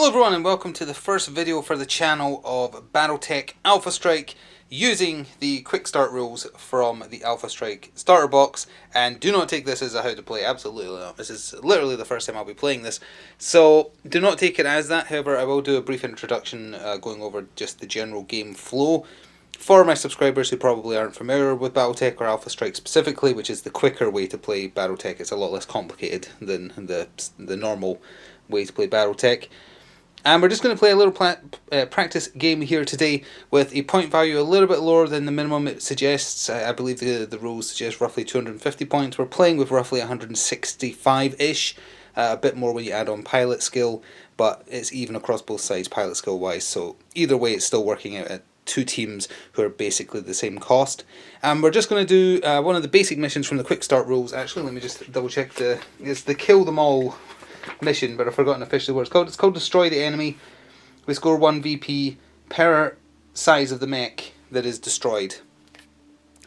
everyone and welcome to the first video for the channel of Battletech Alpha Strike using the quick start rules from the Alpha Strike starter box. And do not take this as a how to play, absolutely not. This is literally the first time I'll be playing this, so do not take it as that. However, I will do a brief introduction going over just the general game flow for my subscribers who probably aren't familiar with Battletech or Alpha Strike specifically, which is the quicker way to play Battletech. It's a lot less complicated than the normal way to play Battletech. And we're just going to play a little practice game here today with a point value a little bit lower than the minimum it suggests. I believe the rules suggest roughly 250 points. We're playing with roughly 165-ish, a bit more when you add on pilot skill, but it's even across both sides pilot skill wise, so either way it's still working out at two teams who are basically the same cost. And we're just going to do one of the basic missions from the quick start rules. Actually, let me just double check. It's the kill them all mission, but I've forgotten officially what it's called. It's called Destroy the Enemy. We score 1 VP per size of the mech that is destroyed.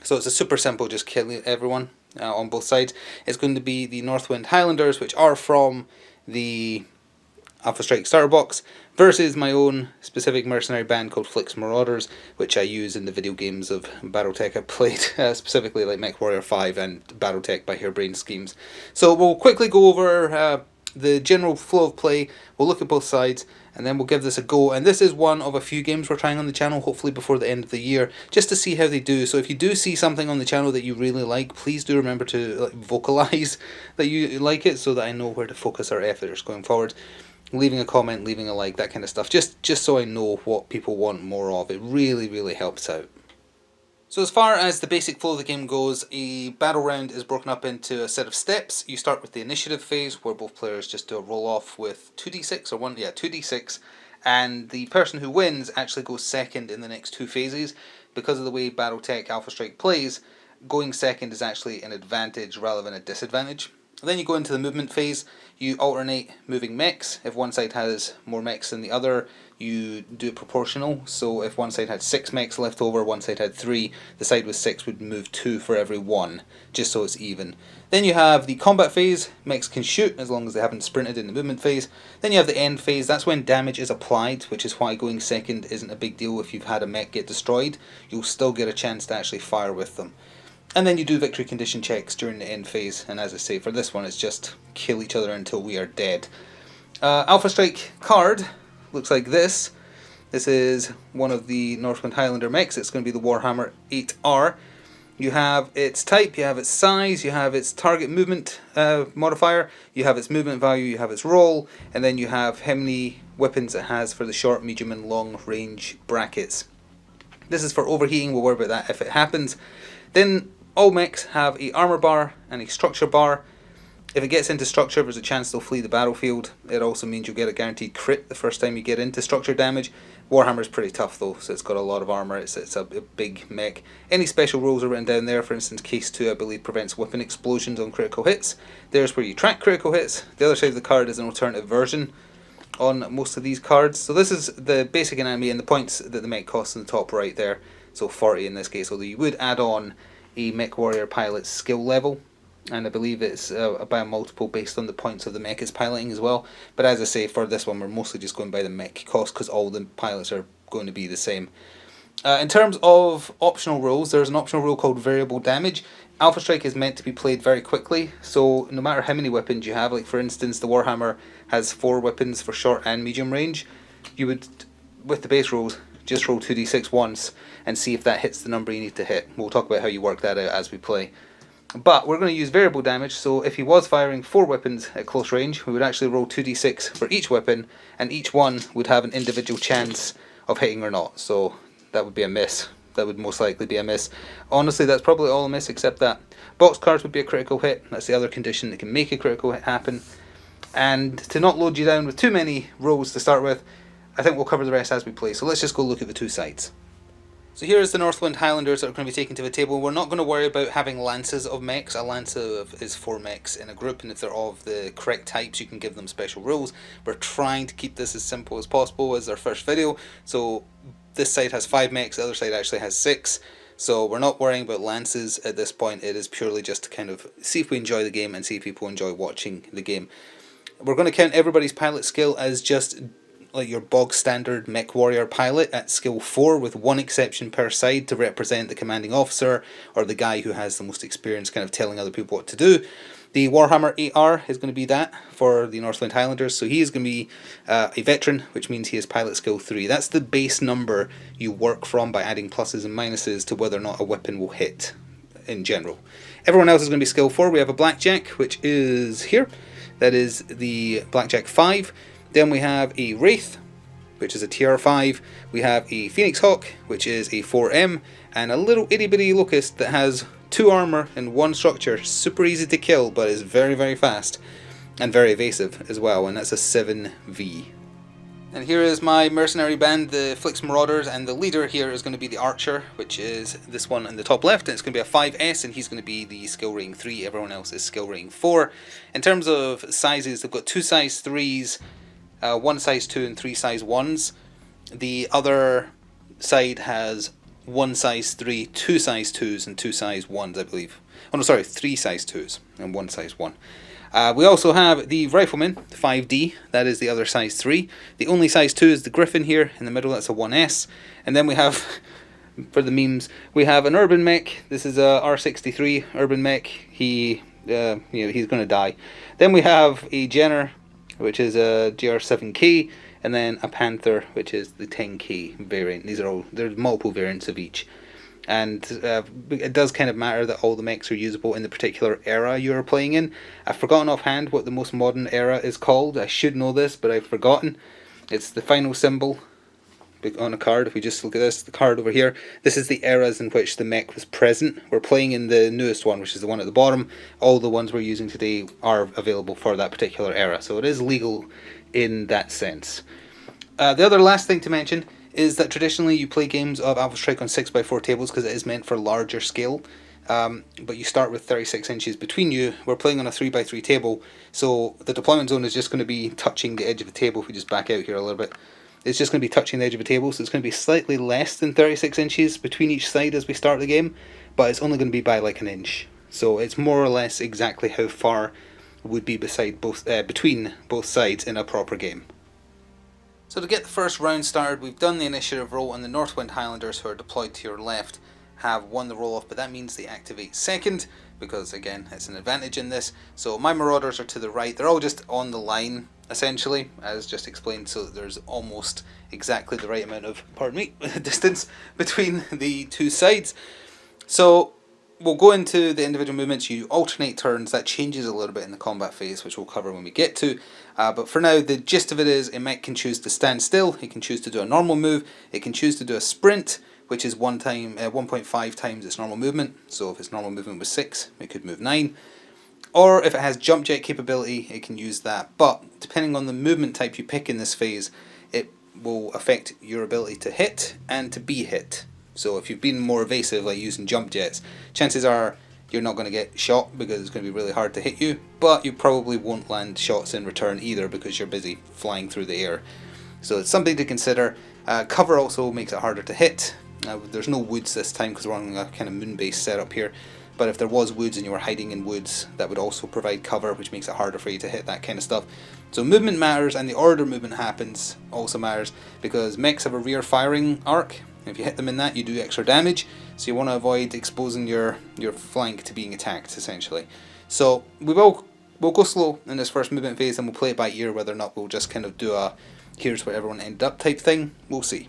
So it's a super simple, just kill everyone on both sides. It's going to be the Northwind Highlanders, which are from the Alpha Strike starter box, versus my own specific mercenary band called Flik's Marauders, which I use in the video games of Battletech I played, specifically like MechWarrior 5 and Battletech by Harebrained Schemes. So we'll quickly go over the general flow of play. We'll look at both sides and then we'll give this a go. And this is one of a few games we're trying on the channel, hopefully before the end of the year, just to see how they do. So if you do see something on the channel that you really like, please do remember to vocalize that you like it, so that I know where to focus our efforts going forward. Leaving a comment, leaving a like, that kind of stuff, just so I know what people want more of. It really helps out. So as far as the basic flow of the game goes, a battle round is broken up into a set of steps. You start with the initiative phase, where both players just do a roll off with 2d6 or 2d6, and the person who wins actually goes second in the next two phases. Because of the way Battletech Alpha Strike plays, going second is actually an advantage rather than a disadvantage. Then you go into the movement phase. You alternate moving mechs. If one side has more mechs than the other, you do it proportional. So if one side had 6 mechs left over, one side had 3, the side with 6 would move 2 for every 1, just so it's even. Then you have the combat phase. Mechs can shoot as long as they haven't sprinted in the movement phase. Then you have the end phase. That's when damage is applied, which is why going second isn't a big deal. If you've had a mech get destroyed, you'll still get a chance to actually fire with them. And then you do victory condition checks during the end phase, and as I say, for this one it's just kill each other until we are dead. Alpha Strike card looks like this. This is one of the Northwind Highlander mechs. It's going to be the Warhammer 8R. You have its type, you have its size, you have its target movement modifier, you have its movement value, you have its roll, and then you have how many weapons it has for the short, medium and long range brackets. This is for overheating, we'll worry about that if it happens. Then all mechs have a armor bar and a structure bar. If it gets into structure, there's a chance they'll flee the battlefield. It also means you'll get a guaranteed crit the first time you get into structure damage. Warhammer's pretty tough though, so it's got a lot of armor. It's a big mech. Any special rules are written down there. For instance, case 2 I believe prevents weapon explosions on critical hits. There's where you track critical hits. The other side of the card is an alternative version on most of these cards. So this is the basic anatomy and the points that the mech costs in the top right there. So 40 in this case, although you would add on a mech warrior pilot's skill level, and I believe it's by a multiple based on the points of the mech it's piloting as well. But as I say, for this one we're mostly just going by the mech cost because all the pilots are going to be the same. In terms of optional rules, there's an optional rule called variable damage. Alpha Strike is meant to be played very quickly, so no matter how many weapons you have, like for instance the Warhammer has 4 weapons for short and medium range, you would, with the base rules, just roll 2d6 once and see if that hits the number you need to hit. We'll talk about how you work that out as we play. But we're going to use variable damage, so if he was firing 4 weapons at close range, we would actually roll 2d6 for each weapon, and each one would have an individual chance of hitting or not. So that would be a miss. That would most likely be a miss. Honestly, that's probably all a miss except that. Box cards would be a critical hit. That's the other condition that can make a critical hit happen. And to not load you down with too many rolls to start with, I think we'll cover the rest as we play. So let's just go look at the two sides. So here is the Northwind Highlanders that are going to be taken to the table. We're not going to worry about having lances of mechs. A lance is 4 mechs in a group, and if they're of the correct types you can give them special rules. We're trying to keep this as simple as possible as our first video. So this side has 5 mechs, the other side actually has 6. So we're not worrying about lances at this point. It is purely just to kind of see if we enjoy the game and see if people enjoy watching the game. We're going to count everybody's pilot skill as just like your bog standard mech warrior pilot at skill 4 with one exception per side to represent the commanding officer or the guy who has the most experience kind of telling other people what to do. The Warhammer 8R is going to be that for the Northwind Highlanders, so he is going to be a veteran, which means he is pilot skill 3. That's the base number you work from by adding pluses and minuses to whether or not a weapon will hit in general. Everyone else is going to be skill 4. We have a Blackjack, which is here. That is the Blackjack 5. Then we have a Wraith, which is a TR5. We have a Phoenix Hawk, which is a 4M, and a little itty bitty Locust that has 2 armor and 1 structure. Super easy to kill, but is very, very fast and very evasive as well, and that's a 7V. And here is my mercenary band, the Flik's Marauders, and the leader here is going to be the Archer, which is this one in the top left, and it's going to be a 5S, and he's going to be the skill rating 3, everyone else is skill rating 4. In terms of sizes, they've got 2 size 3s, 1 size 2 and 3 size 1s. The other side has 1 size 3, 2 size 2s, and 2 size 1s, I believe. Oh no, sorry, 3 size 2s and 1 size 1. We also have the Rifleman, 5D, that is the other size 3. The only size 2 is the Griffin here in the middle, that's a 1S. And then we have, for the memes, we have an Urban Mech. This is a R63 Urban Mech. He's going to die. Then we have a Jenner, which is a GR7K, and then a Panther, which is the 10K variant. There's multiple variants of each. And it does kind of matter that all the mechs are usable in the particular era you're playing in. I've forgotten offhand what the most modern era is called. I should know this, but I've forgotten. It's the final symbol on a card. If we just look at this, the card over here, this is the eras in which the mech was present. We're playing in the newest one, which is the one at the bottom. All the ones we're using today are available for that particular era, so it is legal in that sense. The other last thing to mention is that traditionally you play games of Alpha Strike on 6x4 tables because it is meant for larger scale, but you start with 36 inches between you. We're playing on a 3x3 table, so the deployment zone is just going to be touching the edge of the table. If we just back out here a little bit, it's just going to be touching the edge of the table, so it's going to be slightly less than 36 inches between each side as we start the game, but it's only going to be by like an inch. So it's more or less exactly how far would be between both sides in a proper game. So to get the first round started, we've done the initiative roll, and the Northwind Highlanders, who are deployed to your left, have won the roll off, but that means they activate second, because again, it's an advantage in this. So my Marauders are to the right. They're all just on the line, essentially, as just explained, so that there's almost exactly the right amount of, pardon me, distance between the two sides. So we'll go into the individual movements. You alternate turns. That changes a little bit in the combat phase, which we'll cover when we get to. But for now, the gist of it is a mech can choose to stand still. It can choose to do a normal move. It can choose to do a sprint, which is 1.5 times its normal movement. So if its normal movement was 6, it could move 9. Or if it has jump jet capability, it can use that. But depending on the movement type you pick in this phase, it will affect your ability to hit and to be hit. So if you've been more evasive, like using jump jets, chances are you're not going to get shot because it's going to be really hard to hit you, but you probably won't land shots in return either because you're busy flying through the air. So it's something to consider. Cover also makes it harder to hit. There's no woods this time because we're on a kind of moon-based setup here, but if there was woods and you were hiding in woods, that would also provide cover, which makes it harder for you to hit that kind of stuff. So movement matters, and the order movement happens also matters, because mechs have a rear firing arc. If you hit them in that, you do extra damage, so you want to avoid exposing your flank to being attacked, essentially. So we'll go slow in this first movement phase, and we'll play it by ear whether or not we'll just kind of do a here's where everyone ended up type thing. We'll see.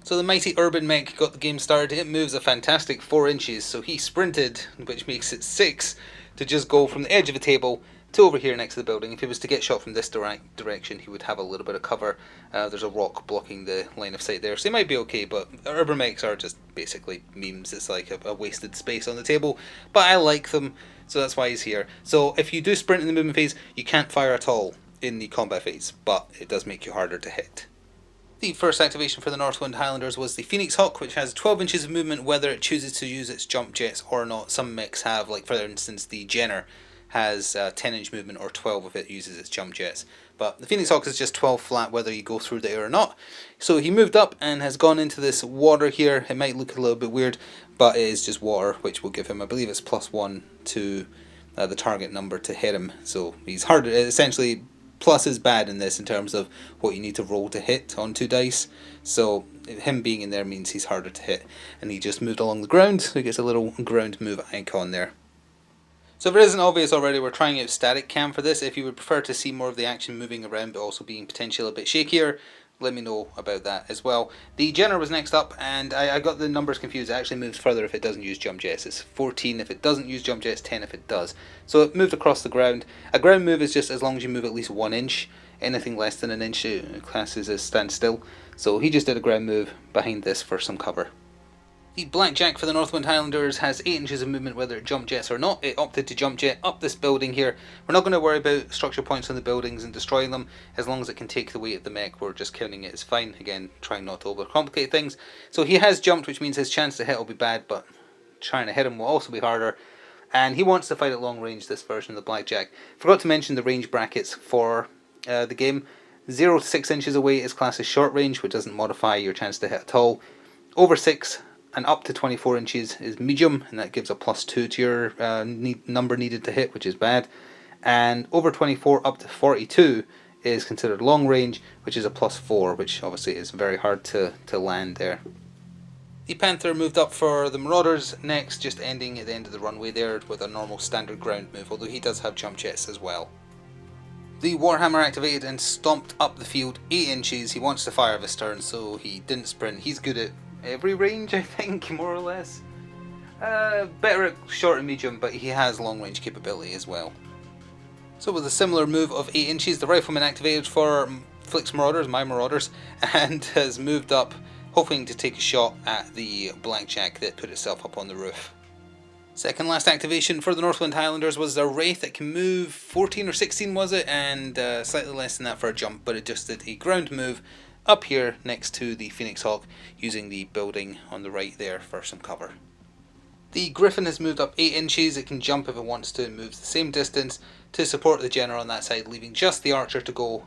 So the mighty Urban Mech got the game started. It moves a fantastic 4 inches, so he sprinted, which makes it 6, to just go from the edge of the table to over here next to the building. If he was to get shot from this direction, he would have a little bit of cover. There's a rock blocking the line of sight there, so he might be okay, but Urban Mechs are just basically memes. It's like a wasted space on the table, but I like them, so that's why he's here. So if you do sprint in the movement phase, you can't fire at all in the combat phase, but it does make you harder to hit. The first activation for the Northwind Highlanders was the Phoenix Hawk, which has 12 inches of movement whether it chooses to use its jump jets or not. Some mechs have, like for instance the Jenner has 10 inch movement, or 12 if it uses its jump jets. But the Phoenix Hawk is just 12 flat whether you go through the air or not. So he moved up and has gone into this water here. It might look a little bit weird, but it is just water, which will give him, I believe it's +1 to the target number to hit him. So he's harder, essentially plus is bad in this in terms of what you need to roll to hit on 2 dice. So him being in there means he's harder to hit. And he just moved along the ground, so he gets a little ground move icon there. So if it isn't obvious already, we're trying out static cam for this. If you would prefer to see more of the action moving around but also being potentially a bit shakier, let me know about that as well. The Jenner was next up, and I got the numbers confused. It actually moves further if it doesn't use jump jets. It's 14 if it doesn't use jump jets, 10 if it does. So it moved across the ground. A ground move is just as long as you move at least 1 inch. Anything less than an inch classes as standstill. So he just did a ground move behind this for some cover. The Blackjack for the Northwind Highlanders has 8 inches of movement whether it jump jets or not. It opted to jump jet up this building here. We're not going to worry about structure points on the buildings and destroying them. As long as it can take the weight of the mech, we're just counting it as fine. Again, trying not to overcomplicate things. So he has jumped, which means his chance to hit will be bad, but trying to hit him will also be harder. And he wants to fight at long range, this version of the Blackjack. Forgot to mention the range brackets for the game. 0 to 6 inches away is classed as short range, which doesn't modify your chance to hit at all. Over 6 and up to 24 inches is medium, and that gives a +2 to your number needed to hit, which is bad. And over 24 up to 42 is considered long range, which is a +4, which obviously is very hard to land there. The Panther moved up for the Marauders next, just ending at the end of the runway there with a normal standard ground move, although he does have jump jets as well. The Warhammer activated and stomped up the field 8 inches. He wants to fire this turn, so he didn't sprint. He's good at every range, I think, more or less. Better at short and medium, but he has long range capability as well. So with a similar move of 8 inches, the Rifleman activated for Flik's Marauders, my Marauders, and has moved up, hoping to take a shot at the Blackjack that put itself up on the roof. Second last activation for the Northwind Highlanders was the Wraith that can move 14 or 16 was it, and slightly less than that for a jump, but it just did a ground move up here next to the Phoenix Hawk, using the building on the right there for some cover. The Griffin has moved up 8 inches. It can jump if it wants to, and moves the same distance to support the Jenner on that side, leaving just the Archer to go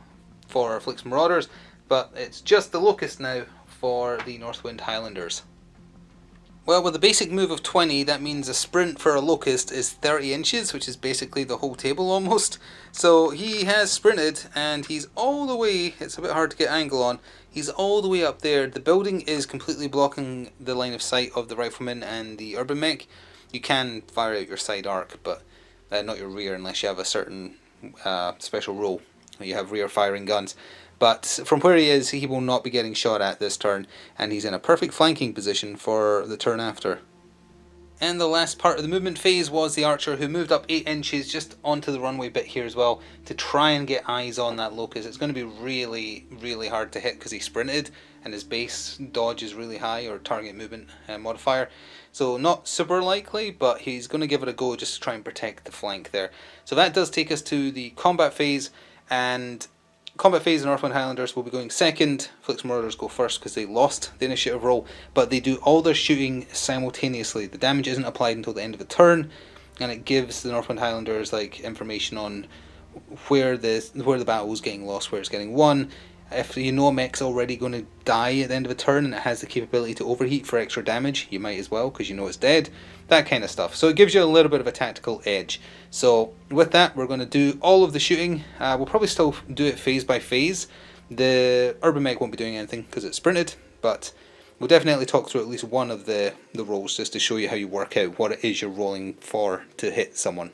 for Flik's Marauders, but it's just the Locust now for the Northwind Highlanders. Well, with a basic move of 20, that means a sprint for a Locust is 30 inches, which is basically the whole table almost. So he has sprinted, and he's all the way, it's a bit hard to get angle on, he's all the way up there. The building is completely blocking the line of sight of the Rifleman and the Urban Mech. You can fire out your side arc, but not your rear unless you have a certain special rule. You have rear firing guns. But from where he is, he will not be getting shot at this turn, and he's in a perfect flanking position for the turn after. And the last part of the movement phase was the Archer, who moved up 8 inches just onto the runway bit here as well to try and get eyes on that Locust. It's going to be really, really hard to hit because he sprinted and his base dodge is really high, or target movement modifier. So not super likely, but he's going to give it a go just to try and protect the flank there. So that does take us to the combat phase, and combat phase, the Northwind Highlanders will be going second. Flik's Marauders go first because they lost the initiative roll, but they do all their shooting simultaneously. The damage isn't applied until the end of the turn, and it gives the Northwind Highlanders like information on where the battle is getting lost, where it's getting won. If you know a mech's already going to die at the end of a turn and it has the capability to overheat for extra damage, you might as well because you know it's dead. That kind of stuff. So it gives you a little bit of a tactical edge. So with that, we're going to do all of the shooting. We'll probably still do it phase by phase. The Urban Mech won't be doing anything because it's sprinted, but we'll definitely talk through at least one of the rolls just to show you how you work out what it is you're rolling for to hit someone.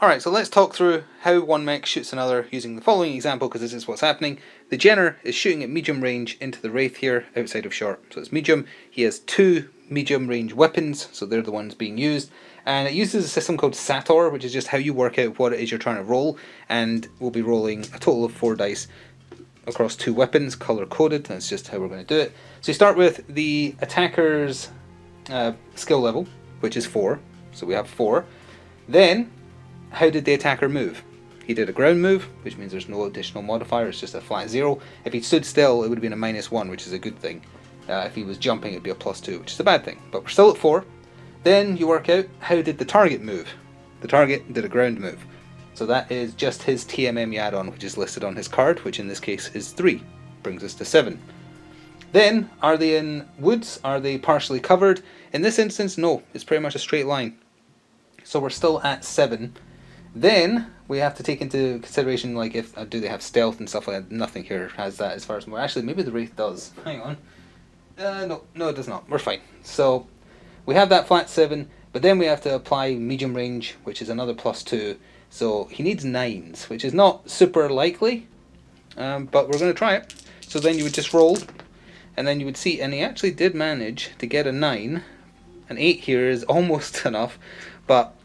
Alright, so let's talk through how one mech shoots another using the following example, because this is what's happening. The Jenner is shooting at medium range into the Wraith here, outside of short. So it's medium. He has 2 medium range weapons, so they're the ones being used. And it uses a system called Sator, which is just how you work out what it is you're trying to roll. And we'll be rolling a total of 4 dice across 2 weapons, color coded. That's just how we're going to do it. So you start with the attacker's skill level, which is 4. So we have 4. Then, how did the attacker move? He did a ground move, which means there's no additional modifier, it's just a flat 0. If he stood still, it would have been a -1, which is a good thing. If he was jumping, it would be a +2, which is a bad thing. But we're still at 4. Then you work out, how did the target move? The target did a ground move. So that is just his TMM add-on, which is listed on his card, which in this case is 3. Brings us to 7. Then, are they in woods? Are they partially covered? In this instance, no. It's pretty much a straight line. So we're still at 7. Then we have to take into consideration, like, if do they have stealth and stuff like that. Nothing here has that as far as more. Actually, maybe the Wraith does. Hang on. No, it does not. We're fine. So we have that flat 7, but then we have to apply medium range, which is another +2. So he needs 9s, which is not super likely, but we're going to try it. So then you would just roll, and then you would see, and he actually did manage to get a 9. An 8 here is almost enough, but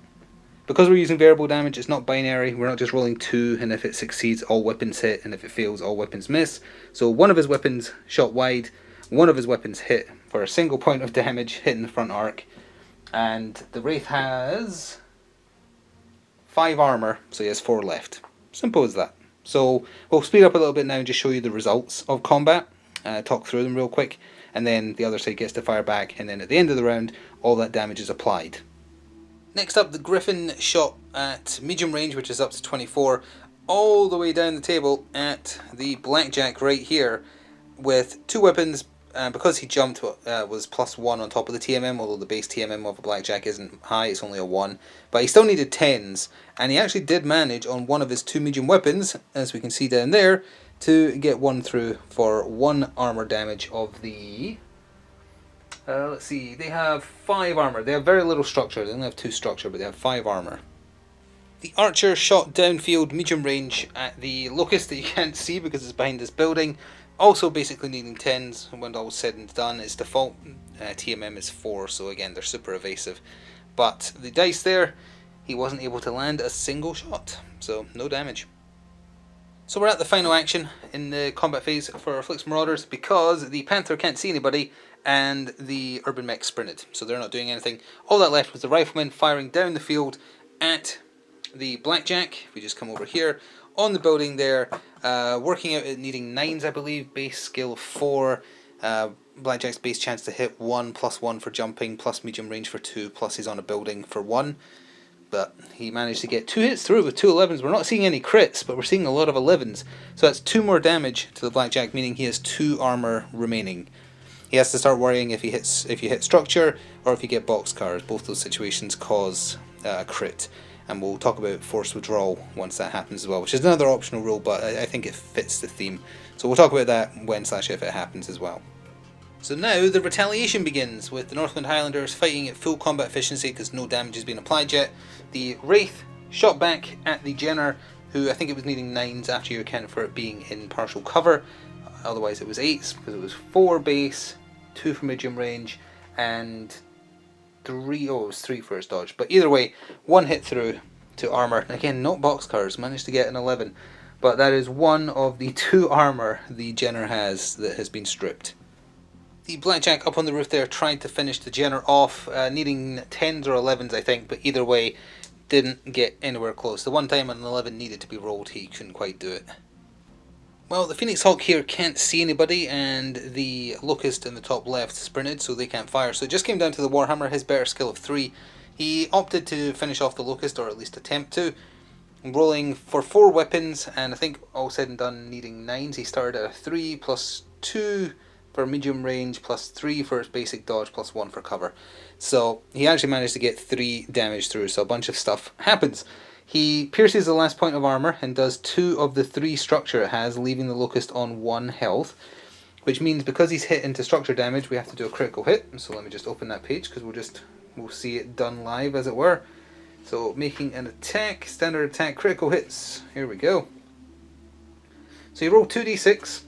because we're using variable damage, it's not binary. We're not just rolling 2, and if it succeeds, all weapons hit, and if it fails, all weapons miss. So one of his weapons shot wide, one of his weapons hit for a single point of damage, hitting the front arc, and the Wraith has 5 armor, so he has 4 left. Simple as that. So we'll speed up a little bit now and just show you the results of combat, talk through them real quick, and then the other side gets to fire back, and then at the end of the round, all that damage is applied. Next up, the Griffin shot at medium range, which is up to 24, all the way down the table at the Blackjack right here, with 2 weapons. Because he jumped, was +1 on top of the TMM, although the base TMM of a Blackjack isn't high, it's only a 1. But he still needed 10s, and he actually did manage on one of his 2 medium weapons, as we can see down there, to get 1 through for 1 armor damage of the... let's see, they have 5 armor. They have very little structure. They only have 2 structure, but they have 5 armor. The Archer shot downfield medium range at the Locust that you can't see because it's behind this building. Also basically needing 10s when all said and done. Its default TMM is 4, so again they're super evasive. But the dice there, he wasn't able to land a single shot, so no damage. So we're at the final action in the combat phase for Flik's Marauders because the Panther can't see anybody and the Urban Mech sprinted, so they're not doing anything. All that left was the Rifleman firing down the field at the Blackjack. If we just come over here, on the building there, working out at needing 9s, I believe, base skill 4, Blackjack's base chance to hit 1, +1 for jumping, plus medium range for 2, plus he's on a building for 1. But he managed to get 2 hits through with 2 11s. We're not seeing any crits, but we're seeing a lot of 11s. So that's 2 more damage to the Blackjack, meaning he has 2 armor remaining. He has to start worrying if you hit structure or if you get boxcars. Both those situations cause a crit. And we'll talk about forced withdrawal once that happens as well, which is another optional rule, but I think it fits the theme. So we'll talk about that when/if it happens as well. So now the retaliation begins, with the Northwind Highlanders fighting at full combat efficiency because no damage has been applied yet. The Wraith shot back at the Jenner, who I think it was needing 9s after you account for it being in partial cover. Otherwise it was 8s, because it was 4 base, 2 for medium range, and 3, it was 3 for his dodge. But either way, 1 hit through to armor. Again, not boxcars, managed to get an 11. But that is 1 of the 2 armor the Jenner has that has been stripped. The Blackjack up on the roof there tried to finish the Jenner off, needing 10s or 11s I think, but either way didn't get anywhere close. The one time an 11 needed to be rolled, he couldn't quite do it. Well, the Phoenix Hawk here can't see anybody, and the Locust in the top left sprinted, so they can't fire. So it just came down to the Warhammer, his better skill of 3. He opted to finish off the Locust, or at least attempt to, rolling for 4 weapons, and I think all said and done needing 9s. He started at a 3 plus 2 for medium range, plus 3 for his basic dodge, plus 1 for cover. So he actually managed to get 3 damage through, so a bunch of stuff happens. He pierces the last point of armor and does 2 of the 3 structure it has, leaving the Locust on 1 health, which means because he's hit into structure damage, we have to do a critical hit. So let me just open that page because we'll see it done live, as it were. So making an attack, standard attack, critical hits. Here we go. So you roll 2d6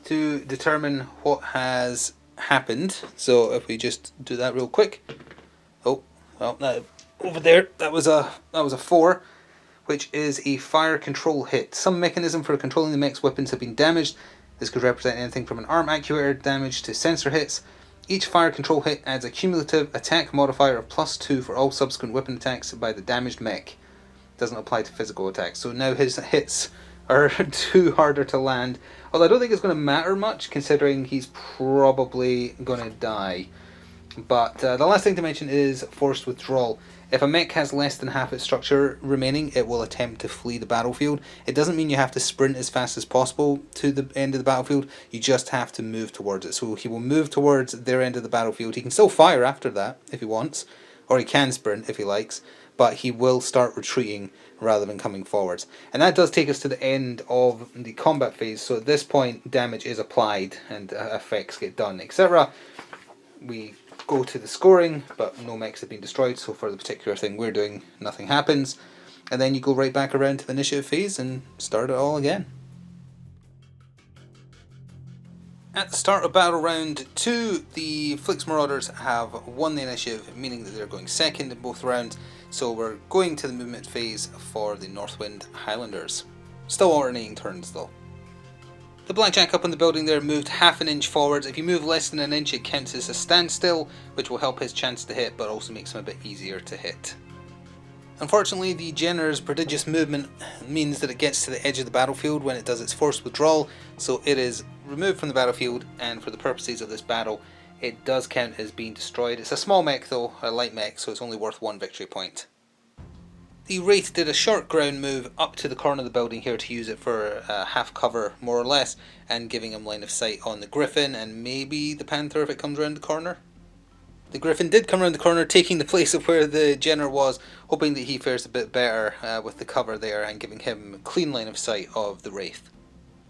to determine what has happened. So if we just do that real quick. Oh, well, that over there, that was a 4, which is a fire control hit. Some mechanism for controlling the mech's weapons have been damaged. This could represent anything from an arm actuator damage to sensor hits. Each fire control hit adds a cumulative attack modifier of +2 for all subsequent weapon attacks by the damaged mech. Doesn't apply to physical attacks. So now his hits are 2 harder to land. Although I don't think it's going to matter much, considering he's probably going to die. But the last thing to mention is forced withdrawal. If a mech has less than half its structure remaining, it will attempt to flee the battlefield. It doesn't mean you have to sprint as fast as possible to the end of the battlefield, you just have to move towards it. So he will move towards their end of the battlefield. He can still fire after that if he wants, or he can sprint if he likes, but he will start retreating rather than coming forwards. And that does take us to the end of the combat phase, so at this point damage is applied and effects get done, etc. We go to the scoring, but no mechs have been destroyed, so for the particular thing we're doing, nothing happens. And then you go right back around to the initiative phase and start it all again. At the start of Battle Round 2, the Flik's Marauders have won the initiative, meaning that they're going second in both rounds, so we're going to the movement phase for the Northwind Highlanders. Still alternating turns though. The blackjack up on the building there moved half an inch forwards. If you move less than an inch, it counts as a standstill, which will help his chance to hit, but also makes him a bit easier to hit. Unfortunately, the Jenner's prodigious movement means that it gets to the edge of the battlefield when it does its forced withdrawal, so it is removed from the battlefield, and for the purposes of this battle, it does count as being destroyed. It's a small mech though, a light mech, so it's only worth 1 victory point. The Wraith did a short ground move up to the corner of the building here to use it for half cover, more or less, and giving him line of sight on the Griffin and maybe the Panther if it comes around the corner. The Griffin did come around the corner, taking the place of where the Jenner was, hoping that he fares a bit better with the cover there and giving him a clean line of sight of the Wraith.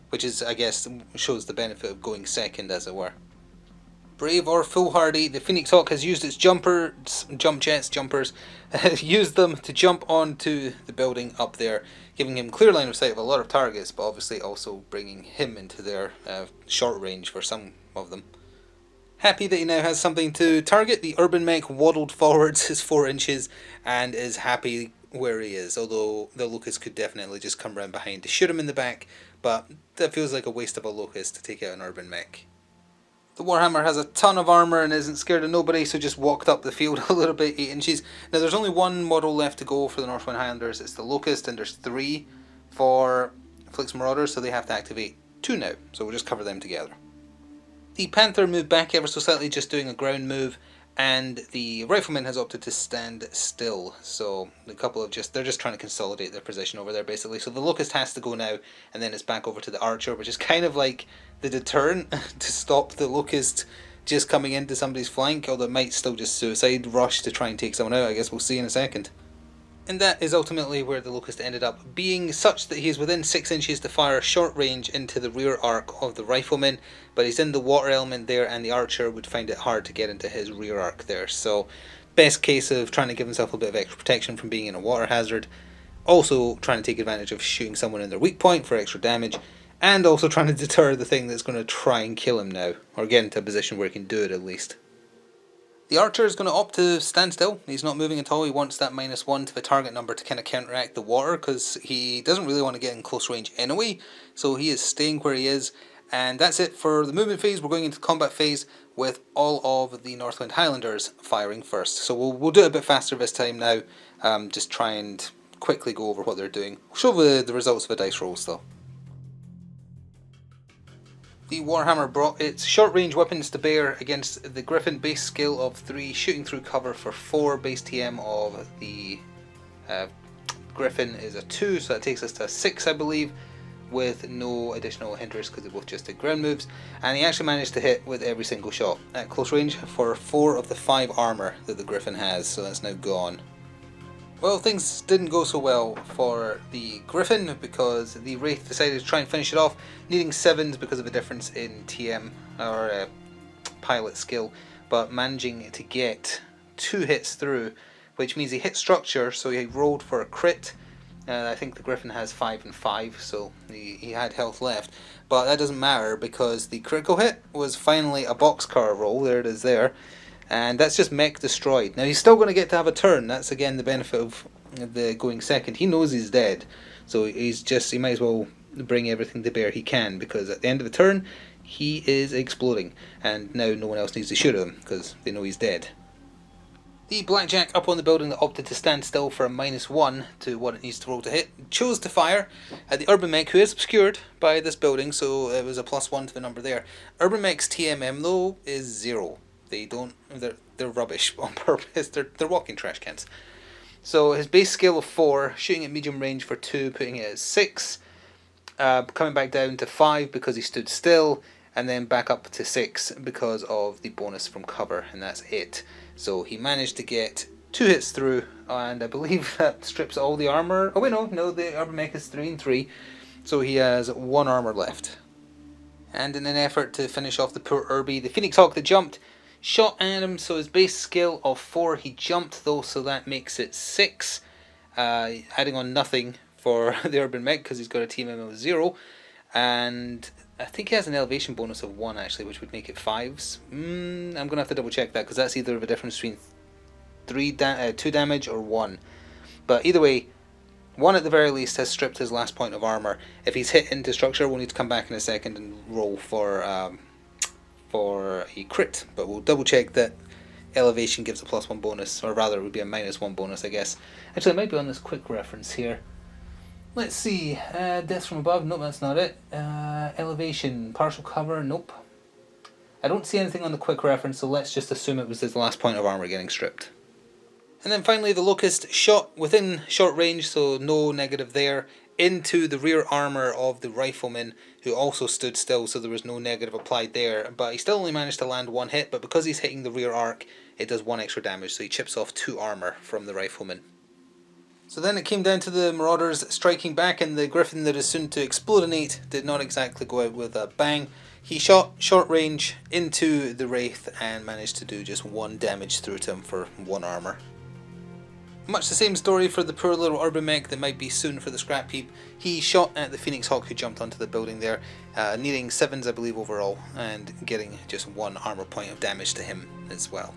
Which is, I guess, shows the benefit of going second, as it were. Brave or foolhardy, the Phoenix Hawk has used its jumpers, used them to jump onto the building up there, giving him clear line of sight of a lot of targets, but obviously also bringing him into their short range for some of them. Happy that he now has something to target, the Urban Mech waddled forwards his 4 inches and is happy where he is, although the Locust could definitely just come around behind to shoot him in the back, but that feels like a waste of a Locust to take out an Urban Mech. The Warhammer has a ton of armour and isn't scared of nobody, so just walked up the field a little bit, 8 inches. Now there's only one model left to go for the Northwind Highlanders, it's the Locust, and there's 3 for Flik's Marauders, so they have to activate 2 now, so we'll just cover them together. The Panther moved back ever so slightly, just doing a ground move, and the Rifleman has opted to stand still, so they're just trying to consolidate their position over there basically. So the Locust has to go now, and then it's back over to the Archer, which is kind of like the deterrent to stop the Locust just coming into somebody's flank, although it might still just suicide rush to try and take someone out. I guess we'll see in a second. And that is ultimately where the Locust ended up being, such that he is within 6 inches to fire short range into the rear arc of the Rifleman, but he's in the water element there, and the Archer would find it hard to get into his rear arc there. So best case of trying to give himself a bit of extra protection from being in a water hazard, also trying to take advantage of shooting someone in their weak point for extra damage, and also trying to deter the thing that's going to try and kill him now, or get into a position where he can do it at least. The Archer is going to opt to stand still. He's not moving at all. He wants that -1 to the target number to kind of counteract the water, because he doesn't really want to get in close range anyway, so he is staying where he is. And that's it for the movement phase. We're going into the combat phase with all of the Northwind Highlanders firing first. So we'll do it a bit faster this time now, just try and quickly go over what they're doing. We'll show the results of the dice rolls though. The Warhammer brought its short-range weapons to bear against the Griffin, base skill of 3, shooting through cover for 4, base TM of the Griffin is a 2, so that takes us to a 6 I believe, with no additional hinders because they both just did ground moves, and he actually managed to hit with every single shot at close range for 4 of the 5 armour that the Griffin has, so that's now gone. Well, things didn't go so well for the Griffin because the Wraith decided to try and finish it off, needing 7s because of a difference in TM or pilot skill, but managing to get 2 hits through, which means he hit structure, so he rolled for a crit. I think the Griffin has 5 and 5, so he had health left, but that doesn't matter because the critical hit was finally a boxcar roll. There it is there. And that's just mech destroyed. Now he's still going to get to have a turn. That's again the benefit of the going second. He knows he's dead, so he might as well bring everything to bear he can, because at the end of the turn he is exploding, and now no one else needs to shoot him because they know he's dead. The blackjack up on the building that opted to stand still for a -1 to what it needs to roll to hit chose to fire at the Urban Mech, who is obscured by this building, so it was a +1 to the number there. Urban Mech's TMM though is 0. They're rubbish on purpose. They're walking trash cans. So his base skill of 4, shooting at medium range for 2, putting it at 6, coming back down to 5 because he stood still, and then back up to 6 because of the bonus from cover, and that's it. So he managed to get 2 hits through, and I believe that strips all the armor. Oh wait, no, the armor mech is 3 and 3, so he has 1 armor left. And in an effort to finish off the poor Irby, the Phoenix Hawk that jumped shot at him, so his base skill of 4, he jumped though, so that makes it 6, adding on nothing for the Urban Mech because he's got a TMM of 0, and I think he has an elevation bonus of 1 actually, which would make it 5s. I'm going to have to double check that because that's either of a difference between 2 damage or 1. But either way, 1 at the very least has stripped his last point of armor. If he's hit into structure, we'll need to come back in a second and roll for a crit, but we'll double check that elevation gives a +1 bonus, or rather it would be a -1 bonus, I guess. Actually, it might be on this quick reference here. Let's see, death from above, nope, that's not it. Elevation, partial cover, nope. I don't see anything on the quick reference, so let's just assume it was his last point of armor getting stripped. And then finally the Locust shot within short range, so no negative there, into the rear armor of the rifleman, who also stood still, so there was no negative applied there, but he still only managed to land 1 hit, but because he's hitting the rear arc, it does 1 extra damage, so he chips off 2 armor from the rifleman. So then it came down to the Marauders striking back, and the Griffin that is soon to explodinate did not exactly go out with a bang. He shot short range into the Wraith and managed to do just 1 damage through to him for 1 armor. Much the same story for the poor little Urban Mech that might be soon for the scrap heap. He shot at the Phoenix Hawk who jumped onto the building there, needing 7s I believe overall, and getting just 1 armor point of damage to him as well.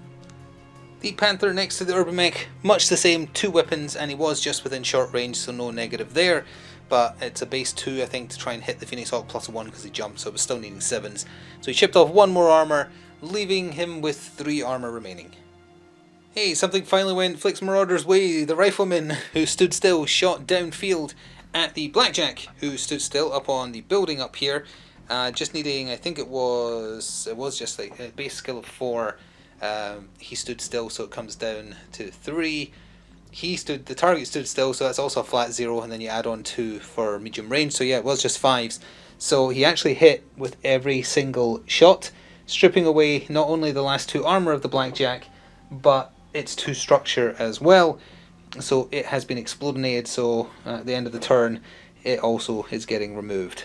The Panther next to the Urban Mech, much the same, 2 weapons, and he was just within short range, so no negative there, but it's a base 2 I think to try and hit the Phoenix Hawk +1 because he jumped, so it was still needing 7s. So he chipped off 1 more armor, leaving him with 3 armor remaining. Hey, something finally went Flik's Marauders' way. The rifleman who stood still shot downfield at the Blackjack who stood still up on the building up here, just needing, I think it was just like a base skill of 4. He stood still, so it comes down to 3. The target stood still, so that's also a flat 0, and then you add on 2 for medium range, so yeah, it was just 5s. So he actually hit with every single shot, stripping away not only the last 2 armor of the Blackjack, but its 2 structure as well. So it has been explodinated, so at the end of the turn it also is getting removed.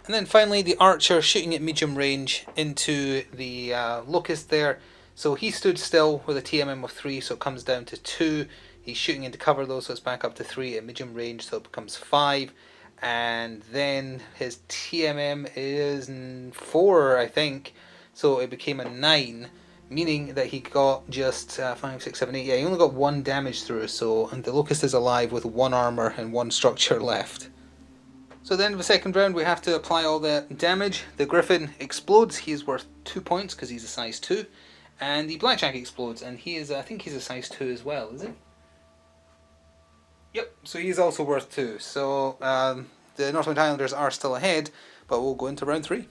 And then finally the Archer shooting at medium range into the Locust there. So he stood still with a TMM of 3, so it comes down to 2. He's shooting into cover though, so it's back up to 3 at medium range, so it becomes 5. And then his TMM is 4, I think, so it became a 9. Meaning that he got just 5, 6, 7, 8. Yeah, he only got 1 damage through, so and the Locust is alive with 1 armor and 1 structure left. So at the end of the second round, we have to apply all the damage. The Griffin explodes. He is worth 2 points because he's a size 2. And the Blackjack explodes, and he is, I think he's a size 2 as well, is he? Yep, so he's also worth 2. So the Northwind Highlanders are still ahead, but we'll go into round 3.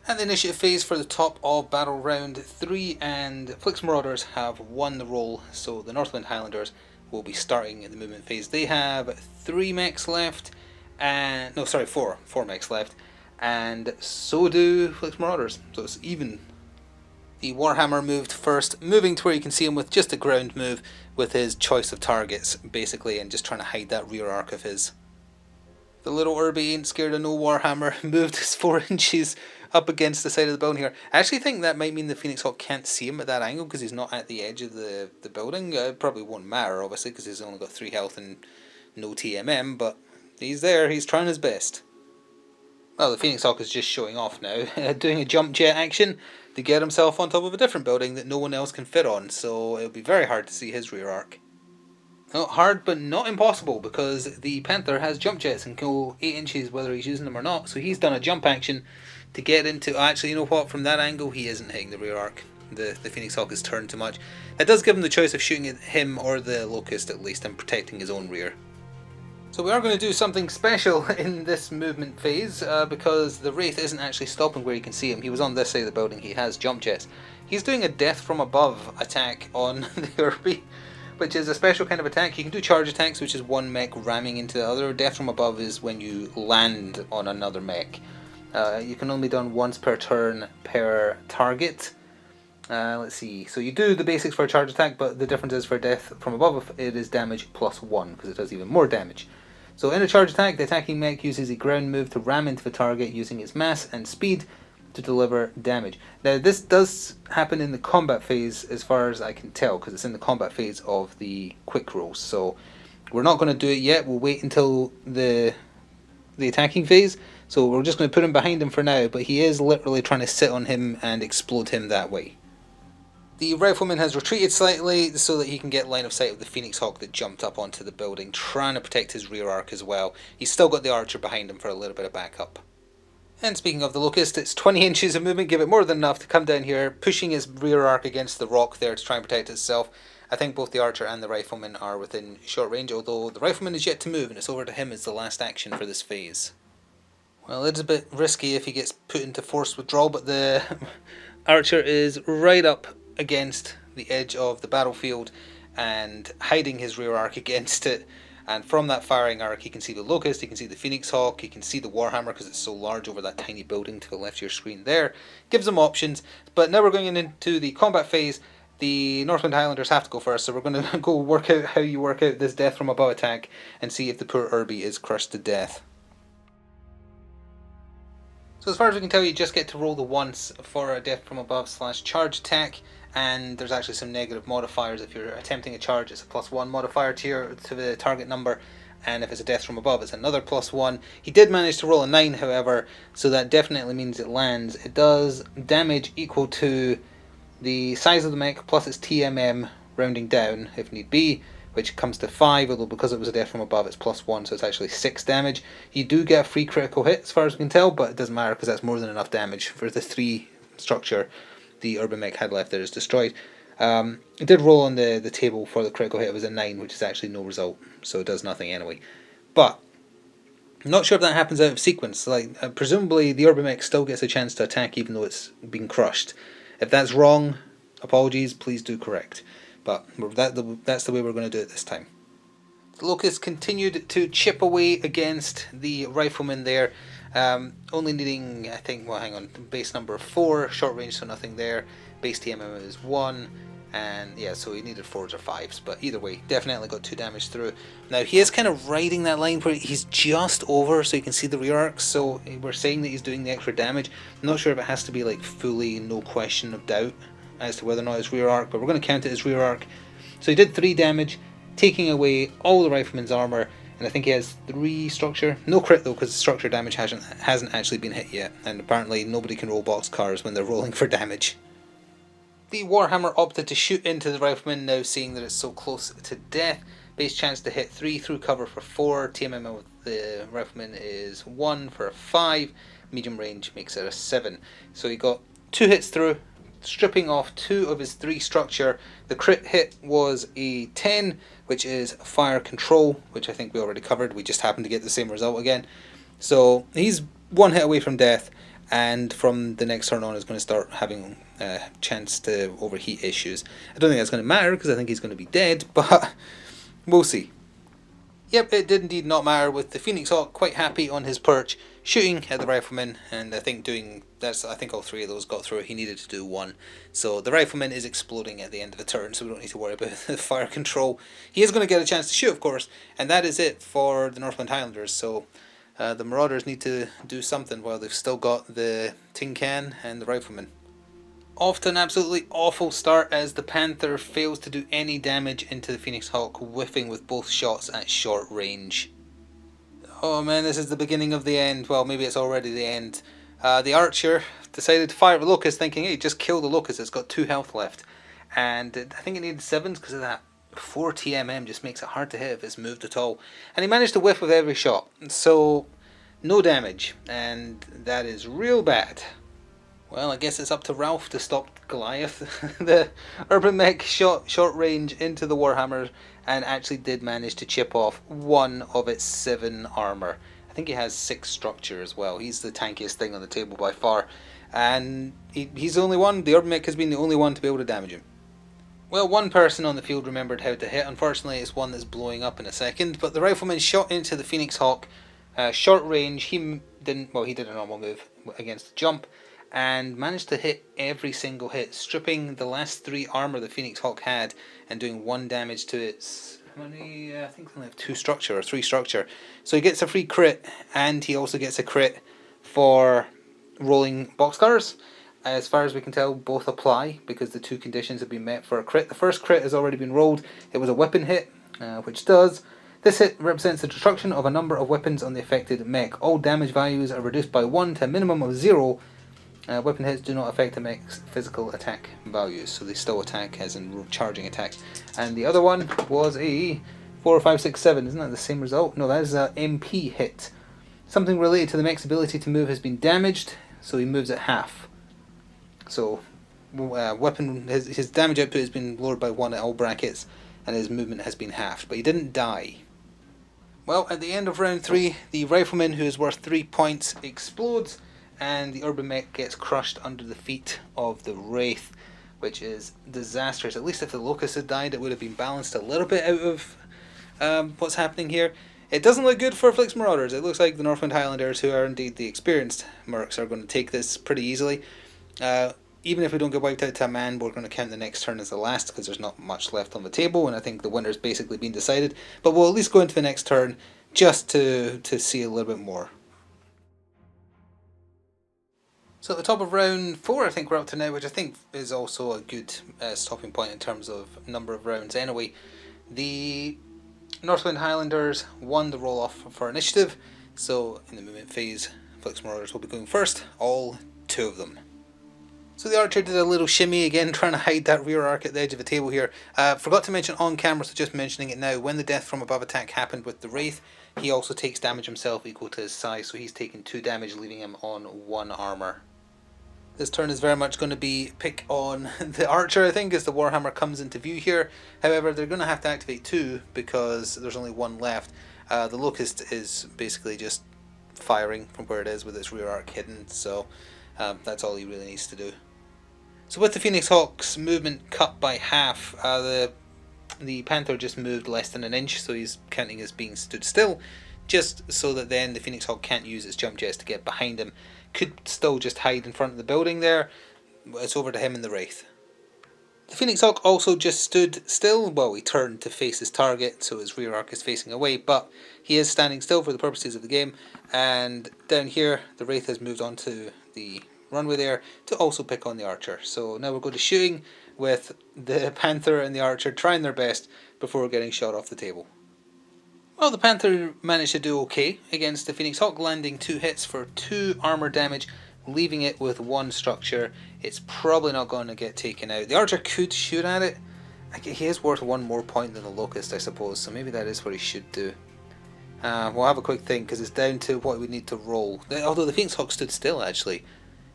At the initiative phase for the top of battle round 3, and Flik's Marauders have won the roll, so the Northwind Highlanders will be starting in the movement phase. They have 3 mechs left, and no, sorry, 4 mechs left, and so do Flik's Marauders, so it's even. The Warhammer moved first, moving to where you can see him with just a ground move with his choice of targets, basically, and just trying to hide that rear arc of his. The little Irby ain't scared of no Warhammer, moved his 4 inches up against the side of the building here. I actually think that might mean the Phoenix Hawk can't see him at that angle because he's not at the edge of the building. It probably won't matter, obviously, because he's only got 3 health and no TMM, but he's there, he's trying his best. Well, the Phoenix Hawk is just showing off now, doing a jump jet action to get himself on top of a different building that no one else can fit on, so it'll be very hard to see his rear arc. Well, hard but not impossible, because the Panther has jump jets and can go 8 inches whether he's using them or not, so he's done a jump action to get into, actually, you know what, from that angle he isn't hitting the rear arc. The Phoenix Hawk has turned too much. That does give him the choice of shooting at him or the Locust at least and protecting his own rear. So we are going to do something special in this movement phase because the Wraith isn't actually stopping where you can see him. He was on this side of the building, he has jump jets. He's doing a death from above attack on the Urbi, which is a special kind of attack. You can do charge attacks, which is one mech ramming into the other. Death from above is when you land on another mech. You can only be done once per turn per target. Let's see, so you do the basics for a charge attack, but the difference is for death from above it is damage +1 because it does even more damage. So in a charge attack, the attacking mech uses a ground move to ram into the target using its mass and speed to deliver damage. Now this does happen in the combat phase as far as I can tell, because it's in the combat phase of the quick rolls. So we're not going to do it yet, we'll wait until the attacking phase. So we're just going to put him behind him for now, but he is literally trying to sit on him and explode him that way. The Rifleman has retreated slightly so that he can get line of sight of the Phoenix Hawk that jumped up onto the building, trying to protect his rear arc as well. He's still got the Archer behind him for a little bit of backup. And speaking of the Locust, it's 20 inches of movement, give it more than enough to come down here, pushing his rear arc against the rock there to try and protect itself. I think both the Archer and the Rifleman are within short range, although the Rifleman is yet to move and it's over to him as the last action for this phase. Well, it's a bit risky if he gets put into forced withdrawal, but the Archer is right up against the edge of the battlefield and hiding his rear arc against it, and from that firing arc he can see the Locust, he can see the Phoenix Hawk, he can see the Warhammer because it's so large over that tiny building to the left of your screen there. Gives him options, but now we're going into the combat phase. The Northwind Highlanders have to go first, so we're going to go work out how you work out this death from above attack and see if the poor Urbi is crushed to death. So as far as we can tell, you just get to roll the once for a death from above / charge attack, and there's actually some negative modifiers. If you're attempting a charge, it's a +1 modifier to the target number, and if it's a death from above, it's another +1. He did manage to roll a 9, however, so that definitely means it lands. It does damage equal to the size of the mech plus its TMM, rounding down if need be, which comes to 5, although because it was a death from above it's +1, so it's actually 6 damage. You do get a free critical hit as far as we can tell, but it doesn't matter because that's more than enough damage for the 3 structure the urban mech had left that is destroyed. It did roll on the table for the critical hit. It was a 9, which is actually no result, so it does nothing anyway. But I'm not sure if that happens out of sequence. Like presumably the urban mech still gets a chance to attack even though it's been crushed. If that's wrong, apologies, please do correct. But that's the way we're going to do it this time. The Locust continued to chip away against the Rifleman there, only needing, I think, well, hang on, base number 4, short range, so nothing there. Base TMM is 1, and yeah, so he needed 4s or 5s, but either way, definitely got 2 damage through. Now he is kind of riding that line where he's just over, so you can see the rear arc, so we're saying that he's doing the extra damage. I'm not sure if it has to be like fully no question of doubt as to whether or not it's rear arc, but we're going to count it as rear arc. So he did 3 damage, taking away all the Rifleman's armor, and I think he has 3 structure. No crit though, because structure damage hasn't actually been hit yet, and apparently nobody can roll boxcars when they're rolling for damage. The Warhammer opted to shoot into the Rifleman, now seeing that it's so close to death. Base chance to hit 3 through cover for 4, TMM with the Rifleman is 1 for a 5, medium range makes it a 7. So he got 2 hits through, stripping off 2 of his 3 structure. The crit hit was a 10, which is fire control, which I think we already covered. We just happened to get the same result again. So he's 1 hit away from death, and from the next turn on is going to start having a chance to overheat issues. I don't think that's going to matter because I think he's going to be dead, but we'll see. Yep, it did indeed not matter, with the Phoenix Hawk quite happy on his perch, shooting at the Rifleman, and I think I think all 3 of those got through. He needed to do 1. So the Rifleman is exploding at the end of the turn, so we don't need to worry about the fire control. He is going to get a chance to shoot, of course, and that is it for the Northwind Highlanders. So the Marauders need to do something while they've still got the tin can and the Rifleman. Off to an absolutely awful start as the Panther fails to do any damage into the Phoenix Hawk, whiffing with both shots at short range. Oh man, this is the beginning of the end. Well, maybe it's already the end. The Archer decided to fire at the Locust, thinking, hey, just kill the Locust, it's got 2 health left. And I think it needed 7s because of that 4 TMM, just makes it hard to hit if it's moved at all. And he managed to whiff with every shot, so no damage, and that is real bad. Well, I guess it's up to Ralph to stop Goliath. The urban mech shot short range into the Warhammer and actually did manage to chip off one of its 7 armour. I think he has 6 structure as well. He's the tankiest thing on the table by far. And he's the only one, the urban mech has been the only one to be able to damage him. Well, one person on the field remembered how to hit. Unfortunately, it's one that's blowing up in a second. But the rifleman shot into the Phoenix Hawk, short range. He did a normal move against the jump, and managed to hit every single hit, stripping the last 3 armor the Phoenix Hawk had, and doing 1 damage to its. How many? I think they only have 2 structure or 3 structure. So he gets a free crit, and he also gets a crit for rolling boxcars. As far as we can tell, both apply because the 2 conditions have been met for a crit. The first crit has already been rolled. It was a weapon hit, which does. This hit represents the destruction of a number of weapons on the affected mech. All damage values are reduced by 1 to a minimum of 0. Weapon hits do not affect the mech's physical attack values, so they still attack as in charging attacks. And the other one was a 4, 5, 6, 7. Isn't that the same result? No, that is a MP hit. Something related to the mech's ability to move has been damaged, so he moves at half. So, his damage output has been lowered by 1 at all brackets, and his movement has been halved, but he didn't die. Well, at the end of round 3, the rifleman, who is worth 3 points, explodes, and the urban mech gets crushed under the feet of the wraith, which is disastrous. At least if the locust had died, it would have been balanced a little bit out of what's happening here. It doesn't look good for Flik's Marauders. It looks like the Northwind Highlanders, who are indeed the experienced mercs, are going to take this pretty easily. Even if we don't get wiped out to a man, we're going to count the next turn as the last because there's not much left on the table, and I think the winner's basically been decided. But we'll at least go into the next turn just to see a little bit more. So at the top of round 4, I think we're up to now, which I think is also a good stopping point in terms of number of rounds. Anyway, the Northwind Highlanders won the roll-off for initiative, so in the movement phase, Flik's Marauders will be going first, all 2 of them. So the archer did a little shimmy again, trying to hide that rear arc at the edge of the table here. Forgot to mention on camera, so just mentioning it now, when the death from above attack happened with the Wraith, he also takes damage himself equal to his size, so he's taking 2 damage, leaving him on 1 armour. This turn is very much going to be pick on the archer, I think, as the Warhammer comes into view here. However, they're going to have to activate 2 because there's only 1 left. The locust is basically just firing from where it is with its rear arc hidden, so that's all he really needs to do. So with the Phoenix Hawk's movement cut by half, the Panther just moved less than an inch, so he's counting as being stood still, just so that then the Phoenix Hawk can't use its jump jets to get behind him. Could still just hide in front of the building there. It's over to him and the Wraith. The Phoenix Hawk also just stood still. Well, he turned to face his target, so his rear arc is facing away, but he is standing still for the purposes of the game. And down here, the Wraith has moved on to the runway there to also pick on the archer. So now we'll go to shooting with the Panther and the archer trying their best before getting shot off the table. Well, the Panther managed to do okay against the Phoenix Hawk, landing 2 hits for 2 armor damage, leaving it with 1 structure. It's probably not going to get taken out. The archer could shoot at it. He is worth 1 more point than the locust, I suppose, so maybe that is what he should do. We'll have a quick think because it's down to what we need to roll. Although the Phoenix Hawk stood still, actually.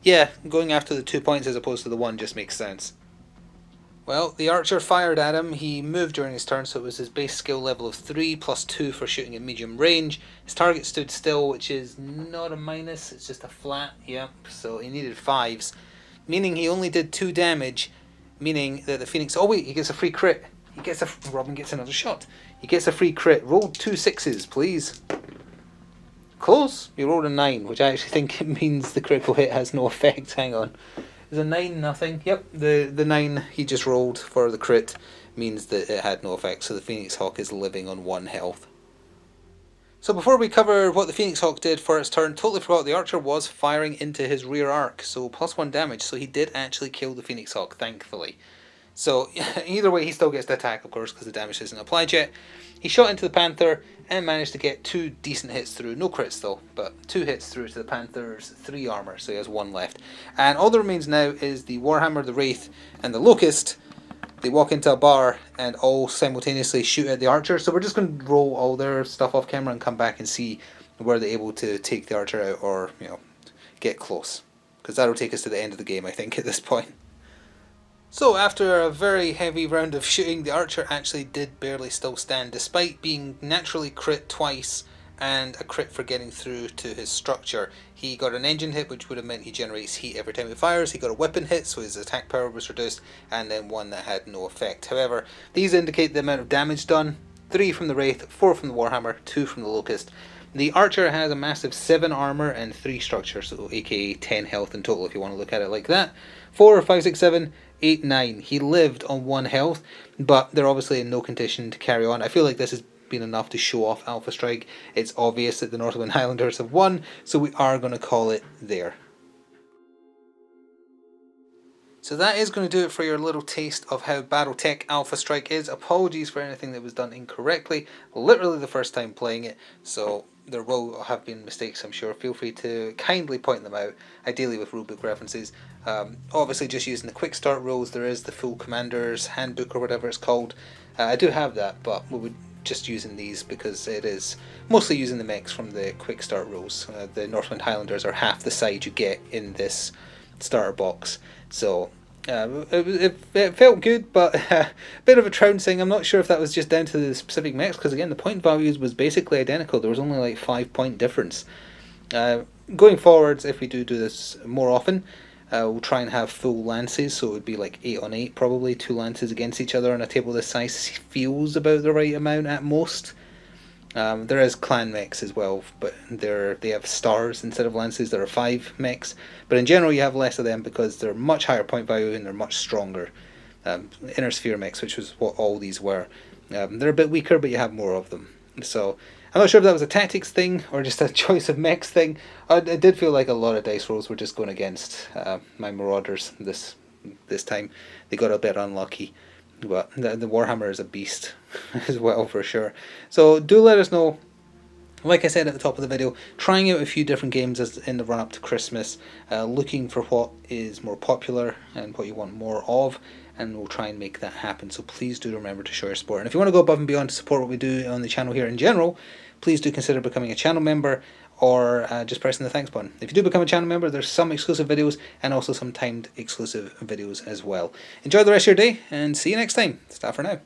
Yeah, going after the 2 points as opposed to the 1 just makes sense. Well, the archer fired at him. He moved during his turn, so it was his base skill level of 3 plus 2 for shooting at medium range. His target stood still, which is not a minus, it's just a flat, yep, so he needed 5s. Meaning he only did 2 damage, meaning that the Phoenix... Oh wait, he gets a free crit. Robin gets another shot. He gets a free crit. Roll 2 6s, please. Close. You rolled a 9, which I actually think it means the critical hit has no effect. Hang on. Is a 9 nothing? Yep, the 9 he just rolled for the crit means that it had no effect, so the Phoenix Hawk is living on 1 health. So before we cover what the Phoenix Hawk did for its turn, totally forgot the archer was firing into his rear arc, so plus 1 damage, so he did actually kill the Phoenix Hawk, thankfully. So either way, he still gets the attack, of course, because the damage isn't applied yet. He shot into the Panther and managed to get 2 decent hits through. No crits though, but 2 hits through to the Panther's 3 armor, so he has 1 left. And all that remains now is the Warhammer, the Wraith, and the Locust. They walk into a bar and all simultaneously shoot at the archer. So we're just going to roll all their stuff off camera and come back and see were they able to take the archer out or, you know, get close. because that'll take us to the end of the game, I think, at this point. So after a very heavy round of shooting, the archer actually did barely still stand, despite being naturally crit twice and a crit for getting through to his structure. He got an engine hit, which would have meant he generates heat every time he fires. He got a weapon hit, so his attack power was reduced, and then one that had no effect. However, these indicate the amount of damage done. 3 from the Wraith, 4 from the Warhammer, 2 from the Locust. The archer has a massive 7 armor and 3 structure, so aka 10 health in total if you want to look at it like that. 4, 5, 6, 7, 8, 9. He lived on 1 health, but they're obviously in no condition to carry on. I feel like this has been enough to show off Alpha Strike. It's obvious that the Northwind Highlanders have won, so we are going to call it there. So that is going to do it for your little taste of how Battletech Alpha Strike is. Apologies for anything that was done incorrectly. Literally the first time playing it, so there will have been mistakes, I'm sure. Feel free to kindly point them out, ideally with rulebook references. Obviously just using the quick start rules. There is the full commander's handbook or whatever it's called. I do have that, but we would just using these because it is mostly using the mechs from the quick start rules. The Northwind Highlanders are half the size you get in this starter box, so it felt good, but a bit of a trouncing. I'm not sure if that was just down to the specific mechs, because again the point values was basically identical. There was only like 5-point difference. Going forwards, if we do this more often, we'll try and have full lances, so it would be like 8 on 8 probably. 2 lances against each other on a table this size feels about the right amount at most. There is clan mechs as well, but they have stars instead of lances. There are 5 mechs, but in general you have less of them because they're much higher point value and they're much stronger. Inner sphere mechs, which was what all these were, they're a bit weaker, but you have more of them. So I'm not sure if that was a tactics thing or just a choice of mechs thing. It did feel like a lot of dice rolls were just going against my Marauders this time. They got a bit unlucky. But the Warhammer is a beast as well, for sure. So do let us know. Like I said at the top of the video, trying out a few different games in the run up to Christmas, looking for what is more popular and what you want more of, and we'll try and make that happen. So please do remember to show your support. And if you want to go above and beyond to support what we do on the channel here in general, please do consider becoming a channel member, or just pressing the thanks button. If you do become a channel member, there's some exclusive videos and also some timed exclusive videos as well. Enjoy the rest of your day and see you next time. It's that for now.